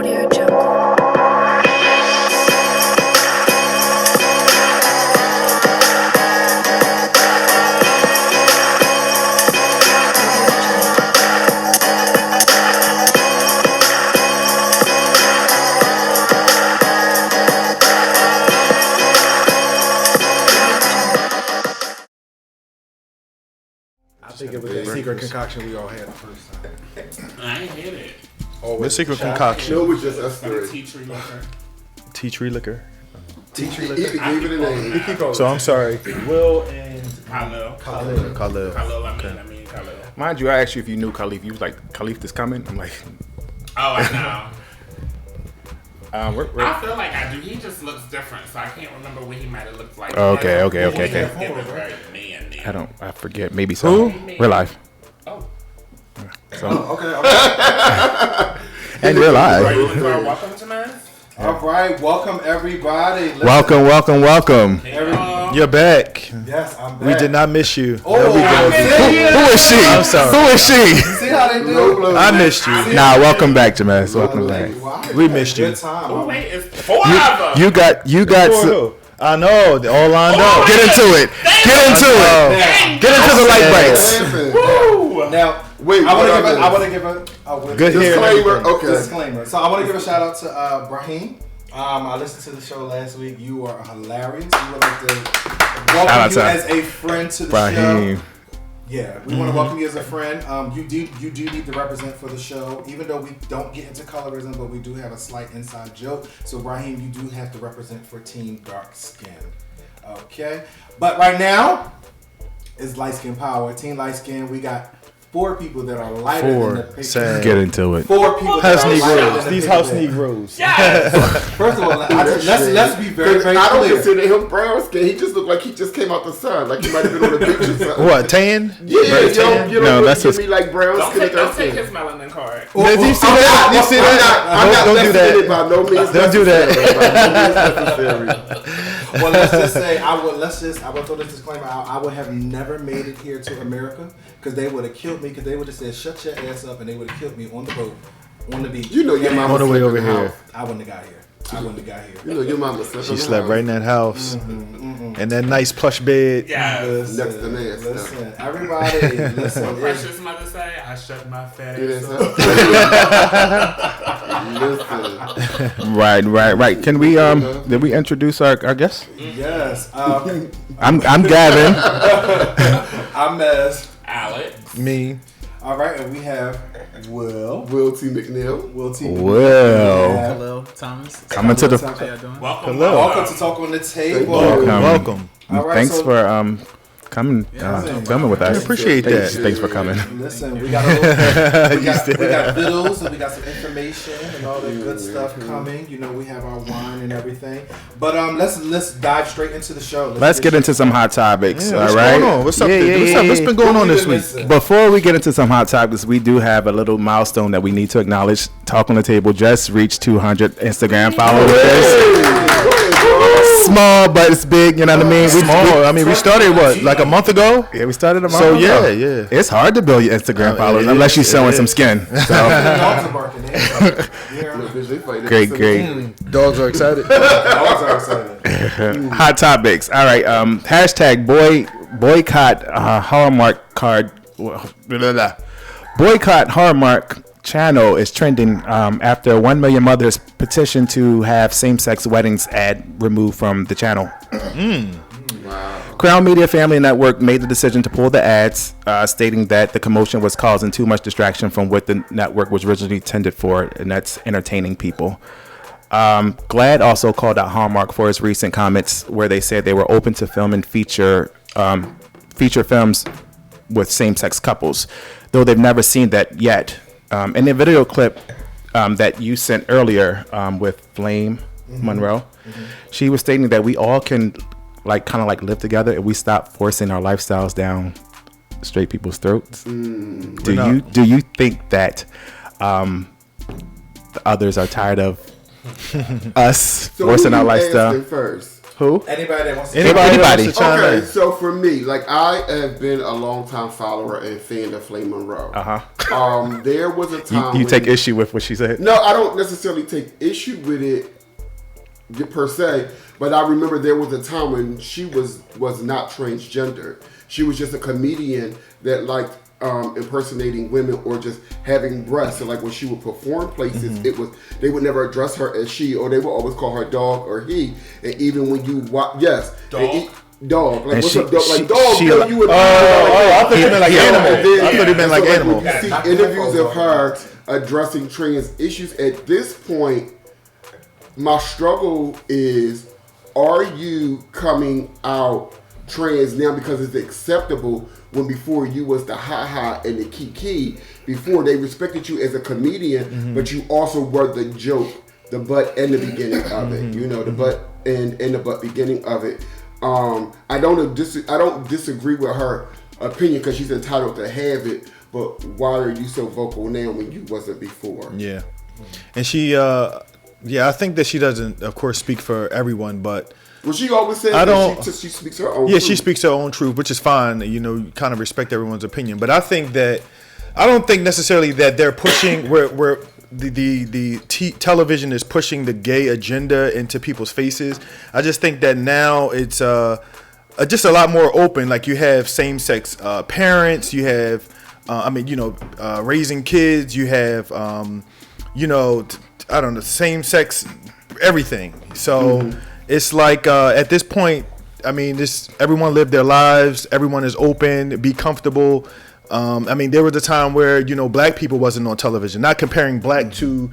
I think it was a secret concoction we all had the first time. I ain't hit it. The secret concoction. No, it was just us three. Tea tree liquor. Tea tree liquor. Tea tree liquor. He gave it a name. So I'm sorry. Will and Khalil. Khalil. I mean Khalil. Mind you, I asked you if you knew Khalif. You was like, Khalif is coming? I'm like... Oh, I know. I feel like I do. He just looks different, so I can't remember what he might have looked like. Okay. It was very man. I forget. Maybe so. Who? Real life. Oh. So. Okay. And real life. Welcome to mine. All right, welcome everybody. Listen. Welcome. You're back. Yes, I'm back. We did not miss you. Oh, no, we didn't. Who is she? I'm sorry. Who is she? See how they do? I missed you. Nah, welcome back, Jameis. Welcome back. We missed you. Good time. Oh, wait, it's four of them. You got. I know. All lined up. Get into it. Get into the light breaks. Woo! Now, Wait, I want to give a Good disclaimer. Okay. disclaimer. So I want to give a shout out to Brahim. I listened to the show last week. You are hilarious. We would like to welcome you as a friend to the show. Yeah, we want to welcome you as a friend. You do need to represent for the show, even though we don't get into colorism, but we do have a slight inside joke. So Raheem, you do have to represent for Team Dark Skin. Okay, but right now it's Light Skin Power. Team Light Skin. We got 4 people that are lighter than the picture. Get into it. 4 people House that are lighter Negroes. than the These picture. house Negroes. Yes. First of all, let's be very, very I don't clear. consider him brown skin. He just looked like he just came out the sun. Like he might have been on a beach or something. What, tan? Yeah, you don't that's give just- me like brown skin. Don't take his melanin card. Did you see that? You see that? I'm not Don't do lessening it that. by no means. Don't do that. Well, let's just say I will throw this disclaimer out. I would have never made it here to America because they would have killed me. Because they would have said, "Shut your ass up," and they would have killed me on the boat, on the beach. You know your mama On the way slept over in the here. house. I wouldn't have got here. You know your mama slept. She in the slept house. right in that house. In that nice plush bed. Yeah. Next to Nance. Listen, everybody, listen. What Precious mother say? I shut my fat It ass is up. Listen. Right. Can we did we introduce our guest? Yes. I'm Gavin. I'm Mez. Alex. Me. All right, and we have Will T. McNeil. Will T. Will. Hello, Thomas. Coming to the. How y'all doing? Welcome. Hello. Welcome to Talk on the Table. Welcome. All right, Thanks so- for coming filming with us. I appreciate that. Thanks for coming. Listen, we got videos and we got some information and all that good stuff coming. You know, we have our wine and everything. But let's dive straight into the show. Let's get into some hot topics. Yeah, all what's right. going on? What's up? What's been going on this week? Before we get into some hot topics, we do have a little milestone that we need to acknowledge. Talk on the Table just reached 200 Instagram followers. Small, but it's big. You know what I mean? We started what, like a month ago? Yeah, we started a month So ago. yeah. It's hard to build your Instagram followers unless you're showing some skin. So. Dogs are barking. Great. Dogs are excited. Dogs are excited. Hot topics. All right. Hashtag boycott Hallmark card. Boycott Hallmark channel is trending after 1 million mothers petition to have same-sex weddings ad removed from the channel. Wow. Crown Media Family Network made the decision to pull the ads, stating that the commotion was causing too much distraction from what the network was originally intended for, and that's entertaining people. GLAAD also called out Hallmark for its recent comments where they said they were open to filming feature films with same-sex couples, though they've never seen that yet. In the video clip that you sent earlier with Flame Monroe, she was stating that we all can kind of live together if we stop forcing our lifestyles down straight people's throats. Do you think that the others are tired of us forcing our lifestyle? First, Who? Anybody that wants to Anybody. Okay, so for me, like I have been a long time follower and fan of Flame Monroe. There was a time you take issue with what she said? No, I don't necessarily take issue with it per se, but I remember there was a time when she was not transgender. She was just a comedian that liked impersonating women or just having breasts. So like when she would perform places, they would never address her as she, or they would always call her dog or he. And even when you watch, dog. Like what's up, dog? Like dog. You would. I thought you meant like animal. I thought you meant like animal. You see interviews of her addressing trans issues. At this point, my struggle is: are you coming out trans now because it's acceptable? When before you was the ha and the kiki, before they respected you as a comedian, but you also were the joke, the butt and the beginning of it. You know, the butt and the butt beginning of it. I don't disagree with her opinion because she's entitled to have it. But why are you so vocal now when you wasn't before? Yeah, and she, I think that she doesn't, of course, speak for everyone, but. Well, she always says that she speaks her own truth. Yeah, she speaks her own truth, which is fine. You know, you kind of respect everyone's opinion. But I don't think necessarily that they're pushing where the television is pushing the gay agenda into people's faces. I just think that now it's just a lot more open. Like you have same-sex parents, you have, raising kids, you have, same-sex everything. So. It's like at this point, I mean, everyone lived their lives. Everyone is open, be comfortable. There was a time where black people wasn't on television. Not comparing black to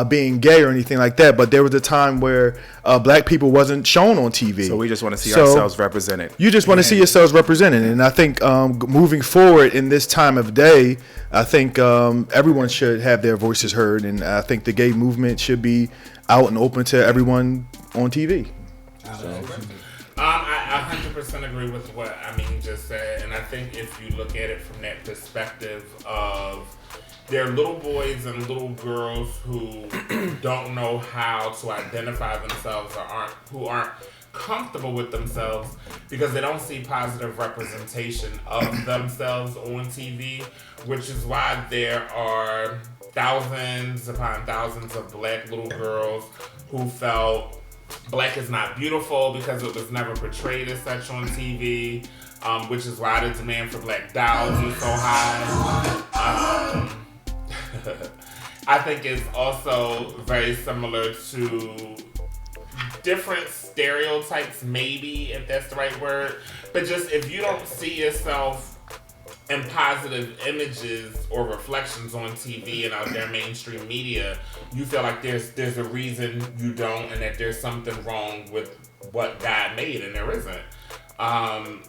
being gay or anything like that, but there was a time where black people wasn't shown on TV. So we just want to see ourselves represented. You just want to see yourselves represented, and I think moving forward in this time of day, I think everyone should have their voices heard, and I think the gay movement should be out and open to everyone on TV. I 100% agree with what Amin just said, and I think if you look at it from that perspective of there are little boys and little girls who don't know how to identify themselves or who aren't comfortable with themselves because they don't see positive representation of themselves on TV, which is why there are thousands upon thousands of black little girls who felt black is not beautiful because it was never portrayed as such on TV, which is why the demand for black dolls is so high. I think it's also very similar to different stereotypes, maybe, if that's the right word, but just if you don't see yourself in positive images or reflections on TV and out there mainstream media, you feel like there's a reason you don't, and that there's something wrong with what God made, and there isn't.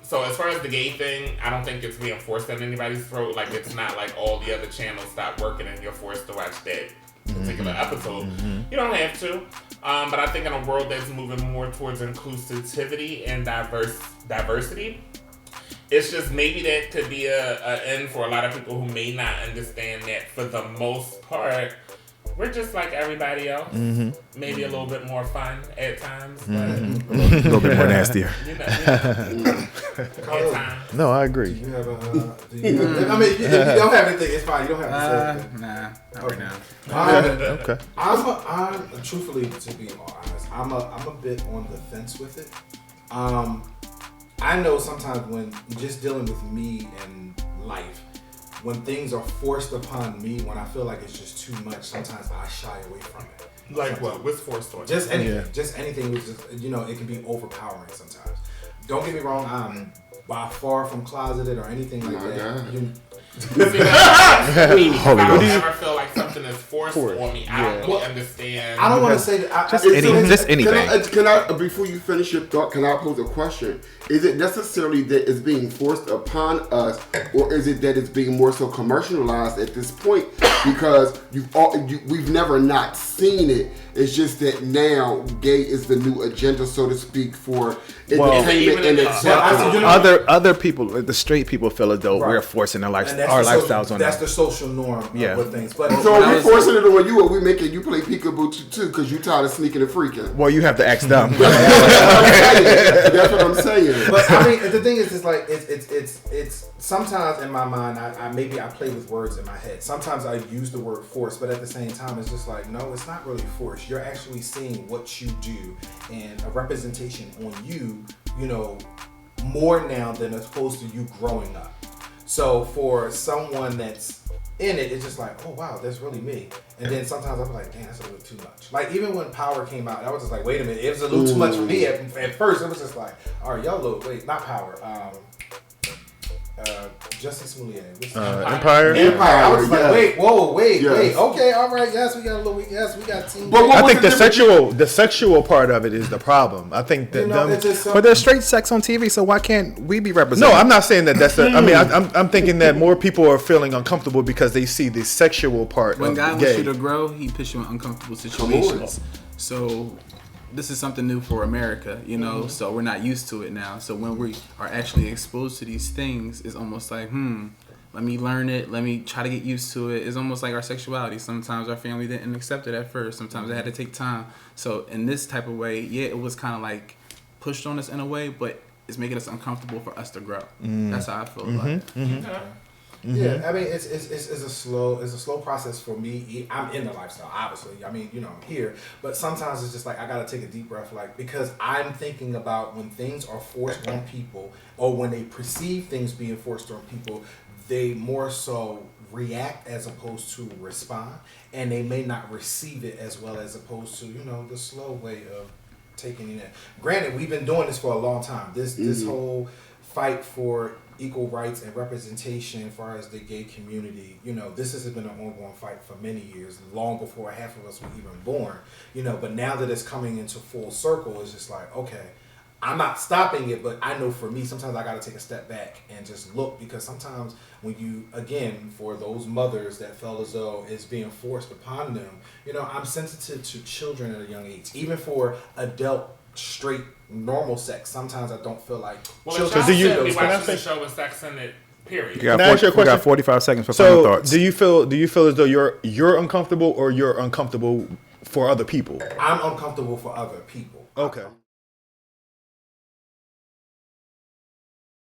So as far as the gay thing, I don't think it's being forced down anybody's throat. Like, it's not like all the other channels stop working and you're forced to watch that particular episode. You don't have to. But I think in a world that's moving more towards inclusivity and diversity, it's just maybe that could be a end for a lot of people who may not understand that for the most part, we're just like everybody else. Maybe a little bit more fun at times, but a little bit more nastier. At times. No, I agree. Do you have if you don't have anything, it's fine. You don't have to say anything. Nah, not right now. Okay. I'm truthfully, to be honest, I'm a bit on the fence with it. I know sometimes when just dealing with me and life, when things are forced upon me, when I feel like it's just too much, sometimes I shy away from it. Like what? What's forced on? Just anything. Yeah. Just anything. Which is, it can be overpowering sometimes. Don't get me wrong. I'm by far from closeted or anything like that. I don't ever feel like something is forced on me. I don't really understand. I don't want to say that. Just anything. Can I, before you finish your thought, can I pose a question? Is it necessarily that it's being forced upon us, or is it that it's being more so commercialized at this point? Because we've never not seen it. It's just that now gay is the new agenda, so to speak, for entertainment and acceptance. Other people, the straight people, feel as though we're forcing their lifestyle that's our the lifestyles social, on that's that. the social norm Yeah. with things. But So are we forcing it on you, or we making you play peekaboo too because you tired of sneaking and freaking? Well, you have to ask them. That's what I'm saying. But I mean, the thing is like it's sometimes in my mind, I maybe I play with words in my head. Sometimes I use the word force, but at the same time, it's just like, no, it's not really force. You're actually seeing what you do and a representation on you, you know, more now than opposed to you growing up. So for someone that's in it, it's just like, oh wow, that's really me. And then sometimes I'm like, damn, that's a little too much. Like even when Power came out, I was just like, wait a minute, it was a little too much for me at first. It was just like, all right, y'all look, wait, not Power. Justin Smollett. Empire. I was like, yes. wait, whoa, wait, Yes. wait. Okay, all right, yes, we got a little, yes, we got team. But what I was think the sexual part of it is the problem. I think that you know, them. it's just But there's straight sex on TV, so why can't we be represented? No, I'm not saying that. That's. I mean, I'm thinking that more people are feeling uncomfortable because they see the sexual part When of God gay. wants you to grow, He puts you in uncomfortable situations. So this is something new for America, you know. So we're not used to it now. So when we are actually exposed to these things, it's almost like, let me learn it. Let me try to get used to it. It's almost like our sexuality. Sometimes our family didn't accept it at first. Sometimes it had to take time. So in this type of way, yeah, it was kind of like pushed on us in a way, but it's making us uncomfortable for us to grow. That's how I feel about it. Yeah, I mean it's a slow process for me. I'm in the lifestyle, obviously. I mean, you know, I'm here, but sometimes it's just like I gotta take a deep breath, like because I'm thinking about when things are forced on people, or when they perceive things being forced on people, they more so react as opposed to respond, and they may not receive it as well as opposed to, you know, the slow way of taking it in. Granted, we've been doing this for a long time. This whole fight for equal rights and representation as far as the gay community, you know, this has been an ongoing fight for many years, long before half of us were even born, you know, but now that it's coming into full circle, it's just like, okay, I'm not stopping it, but I know for me, sometimes I got to take a step back and just look, because sometimes when you, again, for those mothers that felt as though it's being forced upon them, you know, I'm sensitive to children at a young age, even for adult, straight, normal sex. Sometimes I don't feel like children. So do you be watching the show with sex in it? Period. You got, Can I ask you a question? we got 45 seconds for final thoughts. Do you feel as though you're uncomfortable, or you're uncomfortable for other people? I'm uncomfortable for other people. Okay.